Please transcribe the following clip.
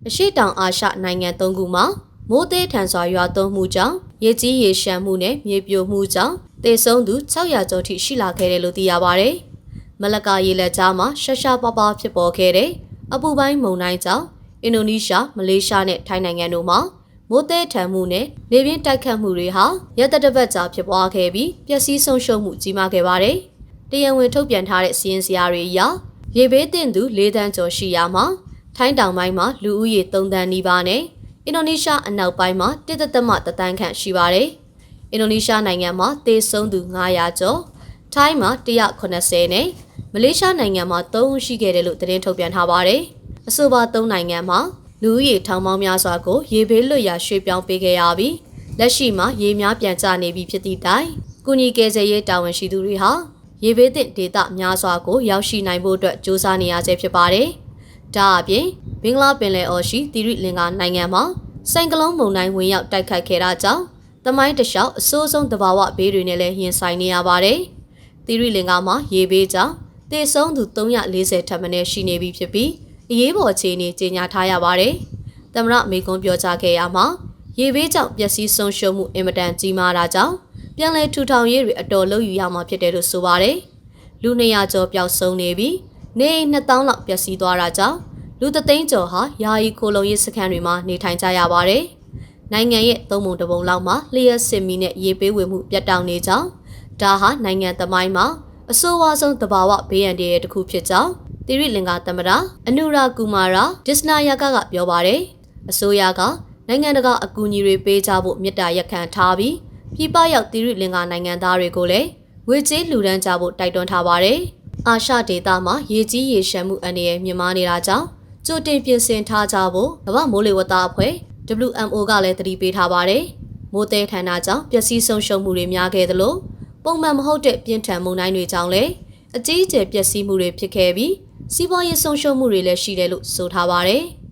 အရှိတောင်အာရှနိုင်ငံ၃ခုမှာမိုးသေးထန်စွာရွာသွန်းမှုကြောင့်ရေကြီးရေရှမ်းမှုနဲ့မြေပြိုမှုကြောင့်သေဆုံးသူ600ကျော်ထိရှိလာခဲ့တယ်လို့သိရပါတယ်။မလကာရေလက်ကြားမှာရှာရှာပါပါဖြစ်ပေါ်ခဲ့တဲ့အပူပိုင်းမုန်တိုင်းကြောင့်အင်ဒိုနီးရှားမလေးရှားနဲ့ထိုင်းနိုင်ငံတို့မှာမိုးသေးထန်မှုနဲ့လေပြင်းတိုက်ခတ်မှုတွေဟာရက်သက်တစ်ပတ်ကြာဖြစ်ပွားခဲ့ပြီးပျက်စီးဆုံးရှုံးမှုကြီးမားခဲ့ပါတယ်။တရားဝင်ထုတ်ပြန်ထားတဲ့စီးရင်စရာတွေအရရေဘေးသင့်သူ၄တန်းကျော်ရှိရာမှာထိုင်းတောင်ပိုင်းမှာလူဦးရေ3တန်းနီးပါးနဲ့အင်ဒိုနီးရှားအနောက်ပိုင်းမှာ1.1တန်းခန့်ရှိပါတယ်။အင်ဒိုနီးရှားနိုင်ငံမှာသေဆုံးသူ900ကျော်၊ထိုင်းမှာ190နဲ့မလေးရှားနိုင်ငံမှာ3ဦးရှိခဲ့တယ်လို့သတင်းထုတ်ပြန်ထားပါတယ်။အဆိုပါ3နိုင်ငံမှာလူဦးရေထောင်ပေါင်းများစွာကိုရေဘေးလွတ်ရာရွှေ့ပြောင်းပေးခဲ့ရပြီးလက်ရှိမှာရေများပြန်ကျနေပြီဖြစ်သည့်တိုင်ကုညီကယ်ဆယ်ရေးတာဝန်ရှိသူတွေဟာရေဘေးသင့်ဒေသများစွာကိုရောက်ရှိနိုင်ဖို့အတွက်စ조사နေရဆဲဖြစ်ပါတယ်။ဒါအပြင်ဘင်္ဂလားပင်လယ်အော်ရှိသီရိလင်္ကာနိုင်ငံမှာဆိုင်ကလုန်းမုန်တိုင်းဝင်ရောက်တိုက်ခတ်ခဲ့တာကြောင့်သမိုင်းတလျှောက်အဆိုးဆုံးသဘာဝဘေးတွေနဲ့လည်းရင်ဆိုင်နေရပါတယ်။သီရိလင်္ကာမှာရေဘေးကြောင့်သေဆုံးသူ340ထပ်မံရှိနေပြီဖြစ်ပြီးအရေးပေါ်အခြေအနေကြေညာထားရပါတယ်။သမ္မတမေကွန်းပြောကြားခဲ့ရမှာရေဘေးကြောင့်ပျက်စီးဆုံးရှုံးမှုအင်မတန်ကြီးမားတာကြောင့်ပြန်လည်ထူထောင်ရေးတွေအတော်လုပ်ယူရမှာဖြစ်တယ်လို့ဆိုပါတယ်။လူ200ကျော်ပျောက်ဆုံးနေပြီးနေအိမ်2000လောက်ပျက်စီးသွားတာကြောင့်လူ300ကျော်ဟာယာယီခိုလုံရေးစခန်းတွေမှာနေထိုင်ကြရပါတယ်။နိုင်ငံရဲ့3ပုံ1ပုံလောက်မှာလျှက်စစ်မီနဲ့ရေပေးဝေမှုပြတ်တောက်နေကြောင်းဒါဟာနိုင်ငံသမိုင်းမှာအဆိုးဝါးဆုံးသဘာဝဘေးအန္တရာယ်တစ်ခုဖြစ်ကြောင်းသီရိလင်္ကာသမ္မတအနုရာကူမာရာဒစ္စနာယာကပြောပါတယ်။အစိုးရကနိုင်ငံတကာအကူအညီတွေပေးကြဖို့မြစ်တာရက်ခံထားပြီးပြည်ပရောက်သီရိလင်္ကာနိုင်ငံသားတွေကိုလည်းငွေကြေးလှူဒန်းကြဖို့တိုက်တွန်းထားပါတယ်။အာရှဒေသမှာရေကြီးရေရှမ်းမှုအန္တရာယ်မြင့်မားနေတာကြောင့်ကြိုတင်ပြင်ဆင်ထားကြဖို့ကမ္ဘာမိုးလေဝသအဖွဲ့ WMO ကလည်းသတိပေးထားပါတယ်။မိုးသည်ထန်တာကြောင့်ပျက်စီးဆုံးရှုံးမှုတွေများခဲ့သလိုပုံမှန်မဟုတ်တဲ့ပြင်းထန်မုန်တိုင်းတွေကြောင့်လည်းအကြီးအကျယ်ပျက်စီးမှုတွေဖြစ်ခဲ့ပြီးစီးပွားရေးဆုံးရှုံးမှုတွေလည်းရှိတယ်လို့ဆိုထားပါတယ်။